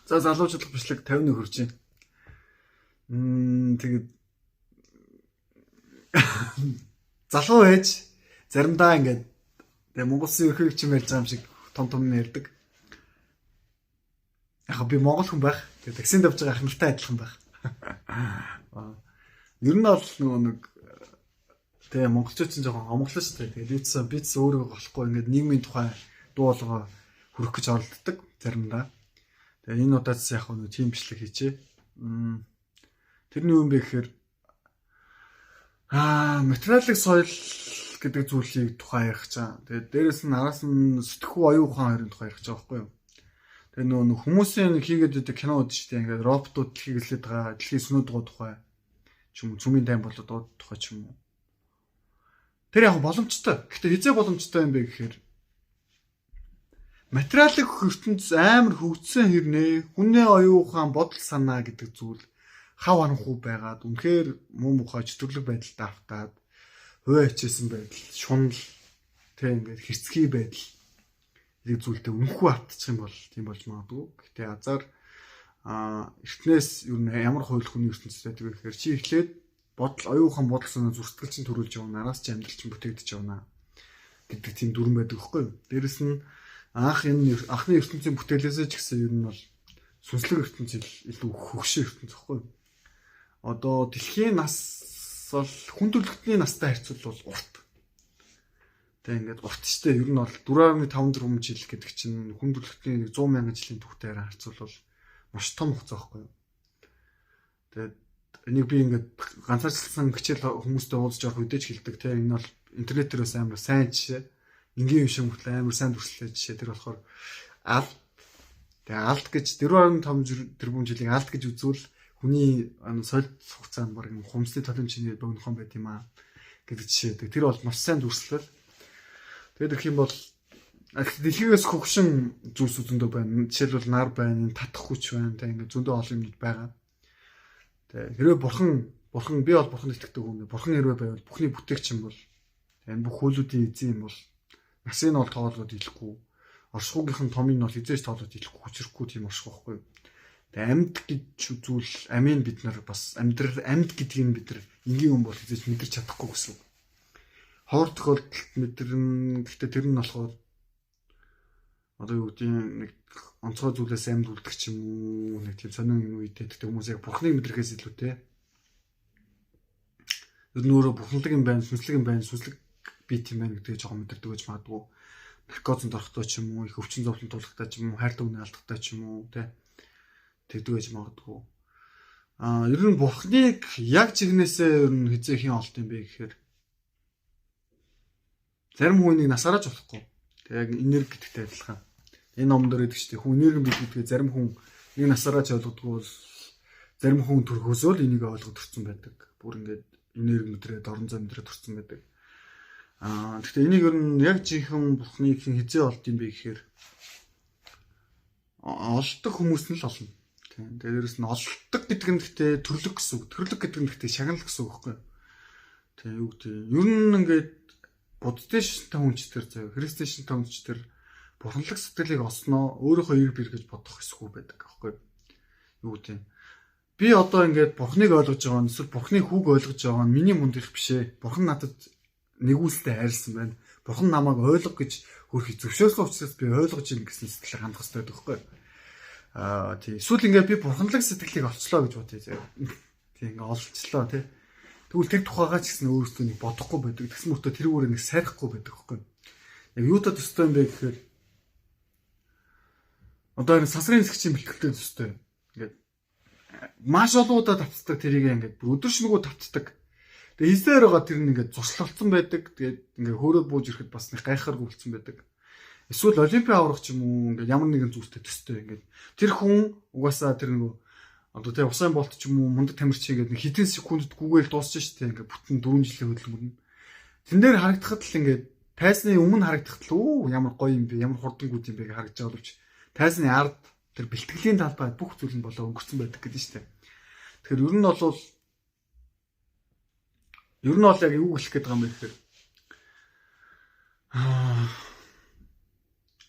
За залуучуулах бичлэг 51 хүрч байна. Тэгээд залуу ээж заримдаа ингээд тэгээ Монголын ерхийг чим ярьж байгаа юм шиг том ярьдаг. Яг би монгол хүн байх. Тэгээд таксинд авч байгаа ах нартай адилхан байх. Ер нь бол нэг тэгээ монголчууд ч жоохон хомглоо шүү дээ. Тэгээд битс өөрөө болохгүй ингээд нийгмийн тухай дуу болгоо хүрэх гэж оролддог заримдаа. Тэгээ энэ удаас яг нэг тийм бичлэг хийчээ. Тэрний юм бэ гэхээр материалын соёл гэдэг зүйлийг тухай ярих чаа. Тэгээд дээрэс нь араас нь сэтгхүү оюун ухаан хоёрын тухай ярих чаа байхгүй юу? Тэгээ нөгөө хүмүүсийн хийгээд байдаг кино үүд шүү дээ. Ингээд роботууд дэлхийг эзлээд байгаа, дэлхийн сүнүүд дуу тухай ч юм уу, цүмийн тайм болоод дуу тухай ч юм уу. Тэр яг боломжтой. Гэхдээ хизээ боломжтой юм бэ гэхээр материалын ертөнцийн амар хөгжсөн хэрнээ хүний оюун ухаан бодол санаа гэдэг зүйл хав харанхуй байгаад үнэхээр муу мухай чөтгөлөг байдалд автаад хувиа хичээсэн байдал, шунал тэг ингээд хэрцгий байдал гэдэг зүйлтэй үнэхгүй автчих юм бол тийм болж магадгүй. Гэхдээ азар эртнээс юу нэ ямар хууль хүний ертөнцтэй байдаг вэ гэхээр чи эхлээд бодол оюун ухаан бодол санаа зүрхтгэл чинь төрүүлж явна, араас чи амьдрал чинь бүтээгдэж явна гэдэг тийм дүрэн байдаг байхгүй юу? Дээрэс нь анхны ертөнцийн бүтээлээсээ ч гэсэн ер нь бол сүнслэг ертөнцийн илүү хөгшин ертөнц байхгүй юу? Одоо дэлхийн нас бол хүн төрөлхтний настай харьцуулбал урт. Тэг ингээд урт штэ ер нь бол 4.5 жил гэдэг чинь хүн төрөлхтний 100 мянган жилийн түүхтэйгээр харьцуулбал маш том хугацаа байхгүй юу? Тэгээд энийг би ингээд ганцаарчлсан хичээл хүмүүстэй уулзж явах үедээ ч хэлдэг те энэ бол интернетээс амар сайн жишээ. Энгийн юм шиг мөртлөө амар сайн дүрслэлээ жишээ тэр болохоор алт гэж 4.5 тэрбум жилийн алт гэж үзвэл хүний соёл хугацаанд баг юм хумсны толон чиний богинохон байт юм аа гэдэг жишээ. Тэр бол маш сайн дүрслэл. Тэгээд ирэх юм бол дэлхийгээс хөгшин зүйлс зөндөө байна. Жишээлбэл нар байна, татах хүч байна. Тэг ингээд зөндөө олон юмнууд байгаа. Тэг хэрвээ бурхан би бол бурханд итгэдэг хүн. Бурхан хэрвээ байвал бүхний бүтээгч юм бол энэ бүх хөлүүдийн эзэн юм бол насыг нь бол тоолоод ийлэхгүй. Оршихугийнх нь томыг нь бол хизээж тоолоод ийлэхгүй, хүчрэхгүй тийм орших байхгүй. Тэгээ амьд гэж зүйл амийн бид нар бас амьд гэдгийг нь бид нар энгийн хүн бол хизээж мэдэрч чадахгүй гэсэн. Ховор тохиолдолд мэдэрнэ. Гэхдээ тэр нь болохоор одоо юу гэдэг нэг онцгой зүйлээс амьд үлдэх ч юм уу, нэг тийм сонин юм үедээ тэгтээ хүмүүс яг бурхныг мэдрэхээс илүүтэй. Ер нь өөрөө бурханлаг юм байна, сүнслэг юм байна, сүнслэг бит юм байна гэдгийг жоохон мэдэрдэг гэж магадгүй. Наркотикнд орохтой ч юм уу, их өвчин зовлон тулахтай ч юм уу, хайр дугны алдахтай ч юм уу, тэгдэг гэж магадгүй. Ер нь бурхныг яг жигнэсээ ер нь хизээ хийн олт юм бэ гэхээр зарим хүнийг насаараач болохгүй. Тэг яг энерги гэдэгтэй адилхан. Энэ номдор гэдэг чинь хүн энерги бидгээ зарим хүн нэг насаараач ойлгодгүй бол зарим хүн төрхөөсөө л энийг ойлгоод төрсэн байдаг. Бүр ингээд энерги мэдрээд орон зай мэдрээд төрсэн байдаг. Гэхдээ энийг ер нь яг жинхэнэ бурхныг хизээ олд юм бэ гэхээр олдог хүмүүс нь л олно. Тэгээд дээрээс нь олдог гэдэг нь гэхдээ төрлөг гэсэн үг. Төрлөг гэдэг нь гэхдээ шагнал гэсэн үг байхгүй юу? Тэгээд юу гэдэг ер нь ингээд буддын шинжтэй хүнчтэр заяа христийн шинжтэй хүнчтэр бурханлаг сэтгэлийг олсноо өөрийнхөө ир бэр гэж бодох эсгүй байдаг байхгүй юу гэдэг. Би одоо ингээд бурхныг ойлгож байгаа нь эсвэл бурхны хүүг ойлгож байгаа нь миний мундих биш ээ. Бурхан надад нэгүүлстэй хайрлсан байна. Бурхан намайг ойлго гэж хөрхий зөвшөөрсөн учраас би ойлгож ийн гэсэн сэтгэлээр хандах хэрэгтэй байхгүй юу? Тийм эсвэл ингээд би бурханлаг сэтгэлийг олцлоо гэж бодъё заяа. Тийм ингээд олцлоо тий. Тэгвэл тэр тухайгаа ч гэсэн өөрөөсөө нэг бодохгүй байдаг. Тэгсэн мөртөө тэр өөрөө нэг сайрахгүй байдаг байхгүй юу? Яг юутад төстэй юм бэ гэхээр одоо энэ сасрын хэсгчийн бэлтгэлтэй төстэй. Ингээд маш олон удаа тавцдаг тэрийг ингээд өдөр шөнөгүй тавцдаг. Тэгээ хизээр байгаа тэр нь ингээд зурслалцсан байдаг. Тэгээд ингээд хөөрөө бууж ирэхэд бас нэг гайхааргүй болцсон байдаг. Эсвэл олимпийн аврах ч юм уу ингээд ямар нэгэн зүйлтэй төстэй ингээд тэр хүн угаасаа тэр нөгөө одоо тэг усан болт ч юм уу мундаг тамирчин гэдэг хэдэн секундэд гүгээл дуусчих шүү дээ ингээд бүтэн 4 жилийн хөдөлмөр нь. Тэн дээр харагдахад л ингээд тайсны өмнө харагдахад л ямар гоё юм бэ, ямар хурдангууд юм бэ гэж харагдаж байгаа боловч тайсны ард тэр бэлтгэлийн талбай бүх зүйл нь болоо өнгөрцөн байдаг гэдэг шүү дээ. Тэгэхээр ер нь бол яг юу хэлэх гээд байгаа юм бэ гэхээр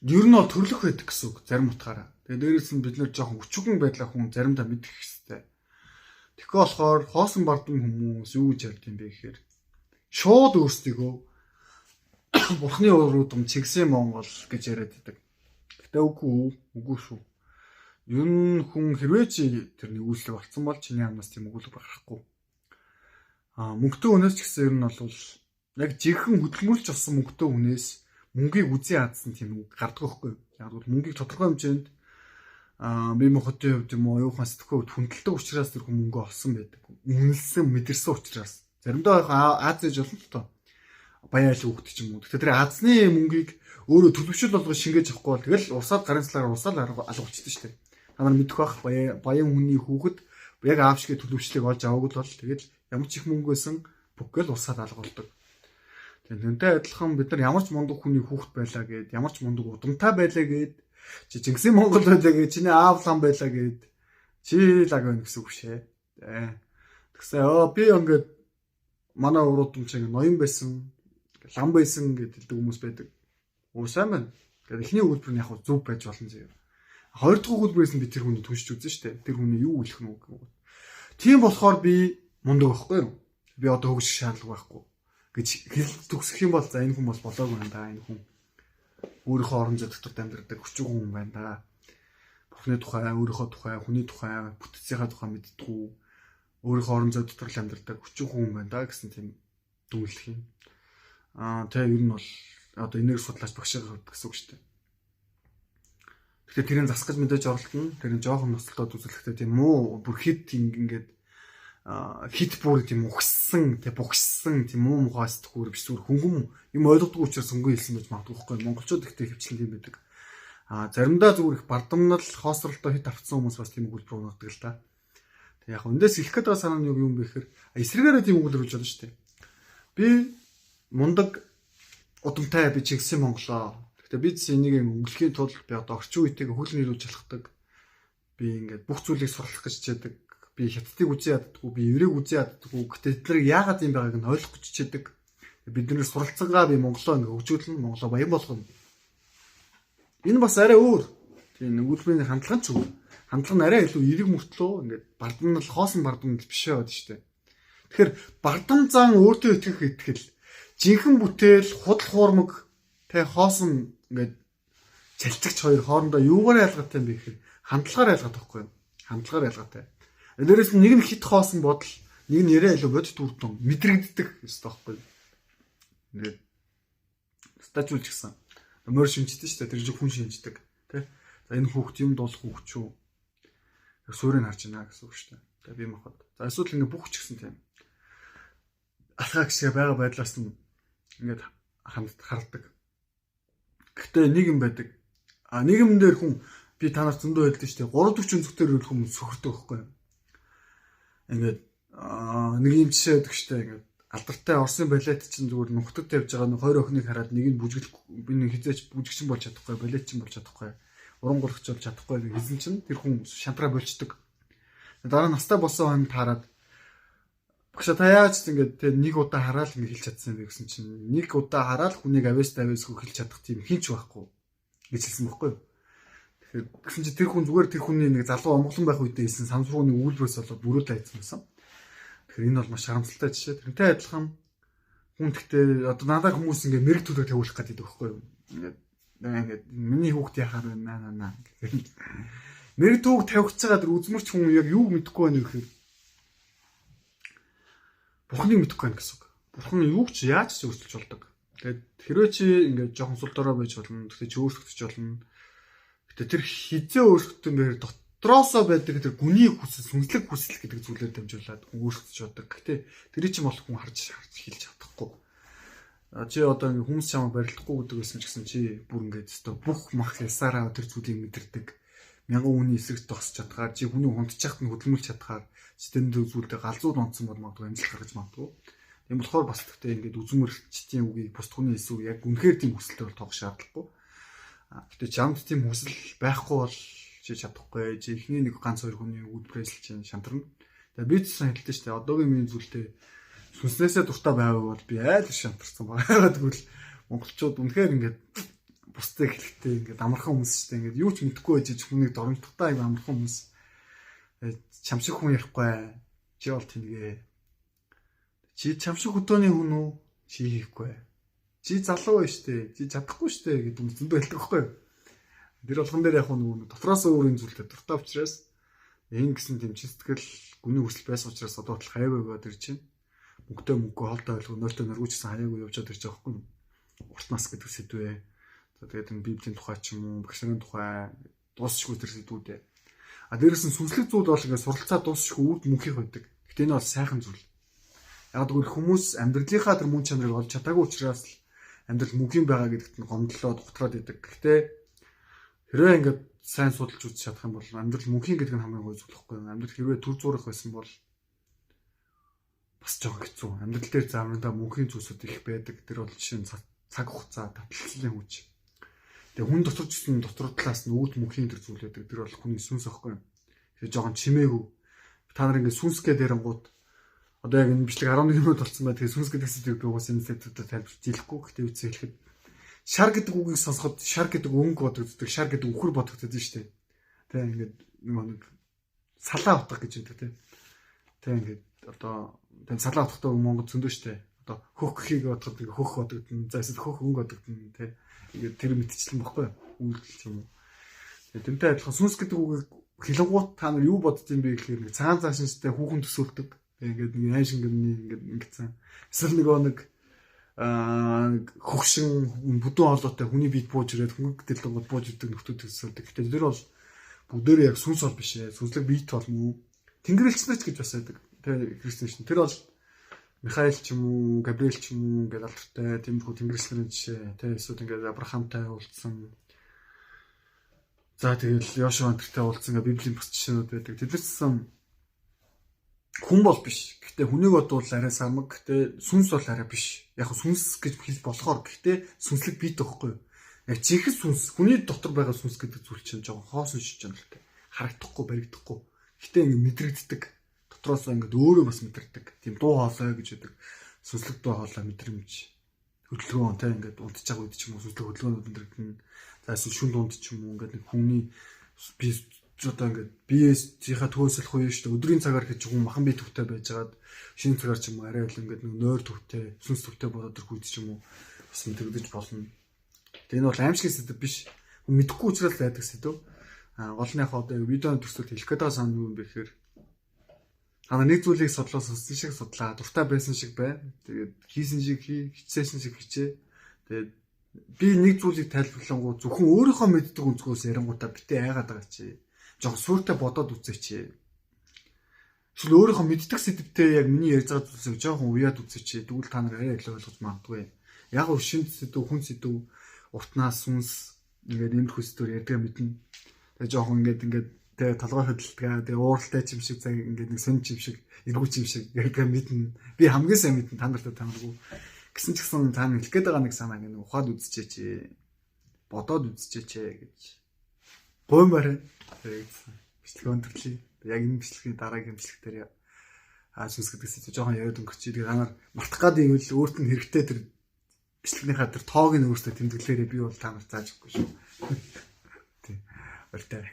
ер нь төрлөх байдаг гэсэн үг зарим утгаараа. Тэгээ дээрээс нь бид нэр жоохон өчүүхэн байдлаа хүн заримдаа мэдэх хэрэгтэй. Тэгэхээр болохоор хоосон бардам хүмүүс юу гэж ярьд юм бэ гэхээр шууд өөрсдийгөө бурхны уруудам чигсэн Монгол гэж яриад байдаг. Гэтэ үгүй шүү. Ер нь хүн хэрвээ чи тэр нэгүслэг болсон бол чиний амнаас тийм өгүүлэг гарахгүй. Мөнгөтэй хүнээс ч гэсэн ер нь бол яг жинхэнэ хөдөлмөрлж авсан мөнгөтэй хүнээс мөнгийг үзий хадсан тийм үг гардаг байхгүй. Яг бол мөнгийг тодорхой хэмжээнд бие махбодын хувьд юм уу оюухан сэтгэхүй хувьд хүндэлдэг учраас тэр хүн мөнгө олсон байдаг. Үнэлсэн, мэдэрсэн учраас. Заримдаа Азиж болно л тоо. Баяал хүүхд ч юм уу. Тэгэхээр тэр Азны мөнгийг өөрөө төлөвшөл болгож шингээж авахгүй бол тэгэл усаад гарын цалаар усаад алгуулчихдаг шүү дээ. Та нар мэдэх бах баян хүний хүүхэд яг аав шиг төлөвчлийг олж аваагүй бол тэгэл ямар ч их мөнгө байсан бүгэл усаад алгуулдаг. Тэнтэй адилхан бид нар ямар ч мундаг хүний хүүхэд байлаа гэд, ямар ч мундаг удамтай байлаа гэд, чи Чингисийн Монгол байлаа гэд, чиний аав лам байлаа гэд, чи лаг байна гэсэн үг шээ. Тэгсэн би ингээд манай уруудам чинь ноён байсан, лам байсан гэдэг хүмүүс байдаг. Сайн байна. Тэгэхээр эхний үйлдвэр нь яг зөв байж болно зөө. Хоёр дахь үйлдвэрээс нь би тэр хүнийг түншиж үзэн штэ. Тэр хүний юу хэлэх нь үг. Тийм болохоор би мундаг байхгүй юу? Би одоо хөгжих шаардлага байхгүй гэж хэлж төгсөх юм бол за энэ хүн бол болоогүй юм да. Энэ хүн өөрийнхөө орон зай дотор амьдардаг хүчгүй хүн байна да. Бурхны тухай, өөрийнхөө тухай, хүний тухай, бүтцийнхаа тухай мэддэггүй. Өөрийнхөө орон зай дотор л амьдардаг хүчгүй хүн байна да гэсэн тийм дүгнэлт юм. Тэгээ ер нь бол одоо энерги судлаач багшаа гардаг гэсэн үг шүү дээ. Тэгэхээр тэрийг засгаж мэдээж оролдоно. Тэр нь жоохон ноцтолдод үзүүлэхдээ тийм муу бүр хит ингээд хит бүр тийм ухссан, тийм бугссан, тийм муу мухаа сэтгүүр биш зүгээр хөнгөн юм ойлгодгүй учраас хөнгөн хэлсэн байж магадгүй байхгүй. Монголчууд ихтэй хөвчлэн тийм байдаг. Заримдаа зүгээр их бардамнал хоосролтой хит автсан хүмүүс бас тийм өгүүлбэр унаадаг л да. Тэг яг эндээс хэлэх гээд байгаа санаа нь юу юм бэ гэхээр эсрэгээрээ тийм өгүүлбэр болж байна шүү дээ. Би мундаг удамтай би Чингисийн Монголоо. Гэхдээ бид энийг өнгөлөхийн тулд би одоо орчин үетэйг хөл нийлүүлж алхдаг. Би ингээд бүх зүйлийг сурлах гэж хичээдэг. Би хятадыг үзий яддаггүй, би еврейг үзий яддаггүй. Гэтэ тэднийг яагаад юм байгааг нь ойлгох гэж хичээдэг. Бидний суралцсангаа би Монголоо ингээд хөгжүүлнэ, Монголоо баян болгоно. Энэ бас арай өөр. Тийм өгүүлбэрийн хандлага нь ч өөр. Хандлага нь арай илүү эрэг мөртлөө ингээд бардамнал хоосон бардамнал биш байгаад штэ. Тэгэхээр бардам зан өөртөө итгэх жинхэнэ бүтээл худал хуурмаг тэ хоосон ингээд цалцагч хоёр хоорондоо юугаар ялгаатай юм бэ гэхээр хандлагаар ялгаатай байхгүй юу? Хандлагаар ялгаатай. Дээрээс нь нэг нь хит хоосон бодол, нэг нь яриа илүү бодит үрдэн мэдрэгддэг ёстой байхгүй юу? Ингээд статуулж гисэн. Мөр шинжтэй шүү дээ. Тэр жиг хүн шинждэг тий. За энэ хүүхд юм дуулах хүүхд шүү. Суурийг харж байна гэсэн үг шүү дээ. Тэгээ би махад. За эсвэл ингээд бүх ч гэсэн тийм. Алхаа гисгээ байгаа байдлаас нь ингээд хардаг. Гэхдээ нэг юм байдаг. Нийгэм дээр хүн би та нарт зөндөө хэлдэг шүү дээ. 340 зүгтээр ирэх хүмүүс сөхөрдөг байхгүй юу? Ингээд нэг юм жишээ өгдөг шүү дээ. Ингээд алдартай Оросын балет чинь зүгээр нухтад тавьж байгаа нэг хоёр охиныг хараад нэг нь би нэг хизээч бүжигчин болж чадахгүй, балетчин болж чадахгүй, уран гурагч болж чадахгүй гэсэн чинь тэр хүн шантраа болчдөг. Дараа нь настай болсон хойно таарад багш та яаж ингэж тэг нэг удаа хараад ингэ хэлж чадсан юм бэ гэсэн чинь нэг удаа хараад хүнийг авьяастай хэлж чадах тийм хинч байхгүй гэж хэлсэн байхгүй юу. Тэгэхээр гэсэн чинь тэр хүн зүгээр тэр хүний нэг залуу омглон байх үедээ хэлсэн самсрууны үйлбэрээс болоод бүрөөд хайцсан байсан. Тэгэхээр энэ бол маш харамсалтай жишээ. Тэрнтэй адилхан хүн гэхдээ одоо надад хүмүүс ингэ мэрэг төлөв тавиулах гэдэг байхгүй юу. Ингээд миний хүүхд яхаар байна гэх. Мэрэг төлөв тавих гэж байгаа тэр үзмэрч хүн яг юу мэдэхгүй байна гэхээр Бурхныг мэдэхгүй байх гэсэн үг. Бурхан юу ч яаж ч өөрчилж болдог. Тэгээд хэрвээ чи ингээд жоохон сул дорой байж болно. Тэгтээ чи өөрчлөгдөж болно. Гэтэ тэр хизээ өөрчлөлтөн бээр дотроосоо байдаг тэр гүний хүсэл, сүнслэг хүсэл гэдэг зүйлээр дамжуулаад өөрчлөж болдог. Гэтэ тэрий чинь бол хүн харж хэлж чадахгүй. Чи одоо ингээд хүмүүс чамаа барилдахгүй гэдэг байсан ч гэсэн чи бүр ингээд өстой бүх мах ясаараа тэр зүйлийг мэдэрдэг. Мянган хүний эсрэгт тосч чадхаар чи хүний хунтчихт нь хөдөлмөрлж чадхаар системд үзүүлдэг галзууд онцсон бол магадгүй амжилт гаргаж магадгүй. Тийм болохоор бас тэгтээ ингээд үзмэрчтийн үгийг бус түүний эсвэл яг үнэхээр тийм хүсэлтэй бол тоох шаардлагагүй. Гэтэ чамд тийм хүсэл байхгүй бол чи чадахгүй. Чи эхний нэг ганц хоёр хүний үйлдвэрээс л чинь шантарна. Тэгээ би ч сайн хэлдэг шүү дээ. Одоогийн миний зүйлтэй сүнснээсээ дуртай байвал би айл шантарсан байгаа. Тэгвэл монголчууд үнэхээр ингээд бусдыг хэлэхдээ ингээд амархан хүмүүс шүү дээ. Ингээд юу ч мэдэхгүй байж хүнийг доромжтохтай амархан хүмүүс. Чамшиг хүн ярихгүй. Чи бол тэнгээ. Чи чамшиг хөдөөний хүн үү? Чи хийхгүй. Чи залуу байж тээ. Чи чадахгүй шүү дээ гэдэг юм зөндөө хэлдэг байхгүй. Тэр болгон дээр яг нөгөө дотроос өөрийн зүйлтэй дуртай учраас энэ гэсэн тийм чистгэл гүний хүсэл байсан учраас одоо бол хайваа гоод ирж байна. Мөнгөтэй мөнгөө хоолтой ойлгоо нойлтой нөргүүч гэсэн хаяагүй явжаад ирж байгаа байхгүй. Урт нас гэдэг сэдвээ. За тэгээд энэ библийн тухай ч юм уу, багшрын тухай дуусчихгүй тэр сэдвүүдээ. А дээрээс нь сүнслэг зүйл бол ингээд суралцаа дуусчихгүй үрд мөнхийг байдаг. Гэтэ энэ бол сайхан зүйл. Яг тэгвэл хүмүүс амьдралынхаа тэр мөн чанарыг олж чадаагүй учраас л амьдрал мөнхийн байгаа гэдэгт нь гомдлоод готроод идэг. Гэтэ хэрвээ ингээд сайн судалж үзэж чадах юм бол амьдрал мөнхийн гэдэг нь хамгийн гой зүйл байхгүй юу? Амьдрал хэрвээ төр зурах байсан бол бас жоохон хэцүү. Амьдрал дээр зааврандаа мөнхийн зүйлсүүд их байдаг. Тэр бол жишээ нь цаг хугацаа, таталцлын хүч. Тэгээ хүн дотор ч гэсэн дотор талаас нь үүд мөнхийн тэр зүйл байдаг. Тэр бол хүний сүнс ахгүй юу? Тэгээ жоохон чимээгүй. Та нар ингээд сүнсгээ дээрангууд одоо яг энэ бичлэг 11 минут болсон байна. Тэгээ сүнс гэдэг сэдвийг би уус энэ сэдвүүдэд тайлбарлаж хэлэхгүй. Гэхдээ үгүй хэлэхэд шар гэдэг үгийг сонсоход шар гэдэг өнгө бодогддог, шар гэдэг үхэр бодогддог шүү дээ. Тэгээ ингээд нэг салаа утгах гэж байдаг тийм. Тэгээ ингээд одоо тэгээ салаа утгахтай Монгол зөндөө шүү дээ. Одоо хөх гэхийг бодоход ингээд хөх бодогдно. За эсвэл хөх өнгө бодогдно тийм. Ингээд тэр мэдчихлэн баггүй үйлдэл юм уу. Тэгээ тэнтэй адилхан сүнс гэдэг үгийг хэлэнгуут та нар юу боддtiin бэ гэхээр ингээд цагаан цаашинстай хүүхэн төсөөлдөг. Ингээд нэг аашин гэмний ингээд ингэсэн. Эсвэл нэг хөгшин бүдүүн хоолойтой хүний биед бууж ирээд хөнгө дэлгүүд бууж идэг нөхдүүд төсөөлдөг. Гэтэ тэр бол бүгдээрээ яг сүнс бол биш ээ. Сүнслэг биет бол мүү. Тэнгэрлэгчнэч гэж бас байдаг. Тэр христчэн. Тэр бол Михаил ч юм уу, Габриэл ч юм уу ингээд алдартай тэмдгүү тэнгэрлэгчнэрийн жишээ. Тэ эсвэл ингээд Авраамтай уулзсан. За тэгэл Йошуа антертай уулзсан ингээд Библийн бас жишээнүүд байдаг. Тэдэрсэн хүн бол биш. Гэхдээ хүнийг бодвол арай самаг. Гэхдээ сүнс бол арай биш. Яг сүнс гэж хэлж болохоор гэхдээ сүнслэг биет байхгүй юу? Яг чихэс сүнс, хүний дотор байгаа сүнс гэдэг зүйл чинь жоохон хоосон шиж байгаа л та. Харагдахгүй, баригдахгүй. Гэхдээ ингэ мэдрэгддэг. Дотроос ингэ өөрөө бас мэдэрдэг. Тийм дуу хоолой гэж байдаг. Сүнслэг дуу хоолой мэдрэмж. Хөдөлгөөн тэ ингэ унтж байгаа үед ч юм уу сүнслэг хөдөлгөөнүүд мэдрэгдэнэ. За эсвэл шүн дунд ч юм уу ингэ нэг хүний би одоо ингээд биеэсийнхаа төөсөлөх үе шүү дээ. Өдрийн цагаар гэж хүн махан бие төвтэй байжгаад шинэ цагаар ч юм уу арай л ингээд нэг нойр төвтэй, сүнс төвтэй болоод ирэх үед ч юм уу бас мэдрэгдэж болно. Тэгээ энэ бол аимшиг сэдв биш. Хүн мэдэхгүй учраас л байдаг сэдв. Голных одоо видеоны төсөлд хэлэх гээд байгаа сан юу юм бэ гэхээр нэг зүйлийг судлаа сонссон шиг судлаа, дуртай байсан шиг бай. Тэгээд хийсэн шиг хий, хичээсэн шиг хичээ. Тэгээд би нэг зүйлийг тайлбарлангуу зөвхөн өөрийнхөө мэддэг өнцгөөс ярингуудаа битээ айгаад байгаа чи. Жог сүртэй бодоод үзээч. Эсвэл өөрийнхөө мэддэг сэдвтэй яг миний ярьж байгаа зүйлсийг жоохон уяад үзээч. Тэгвэл та нар арай илүү ойлгож магадгүй. Яг гоо шинэ сэдв, хүн сэдв, уртнаас сүнс ингээд иймэрхүү сэдвээр ярьдаг мэднэ. Тэгээ жоохон ингээд тэгээ толгой хөдөлтгээ, тэгээ ууралтай юм шиг цаг ингээд нэг сонь юм шиг, эргүүч юм шиг ярьдаг мэднэ. Би хамгийн сайн мэднэ та нартай танаргүй. Гэсэн ч гэсэн та нар хэлэх гээд байгаа нэг санаа ингээд ухаад үзчихээч. Бодоод үзчихээч гэж. Гоймаар бичлэг өндөрлөе. Яг энэ бичлэгийн дараагийн бичлэг дээр сүнс гэдэг сэдв жоохон яриад өнгөрч. Тэгээ та нар мартах гад ивэл өөрт нь хэрэгтэй тэр бичлэгнийхаа тэр тоог нь өөртөө тэмдэглээрээ би бол та нарт зааж өгөхгүй шүү. Тий. Баяртай.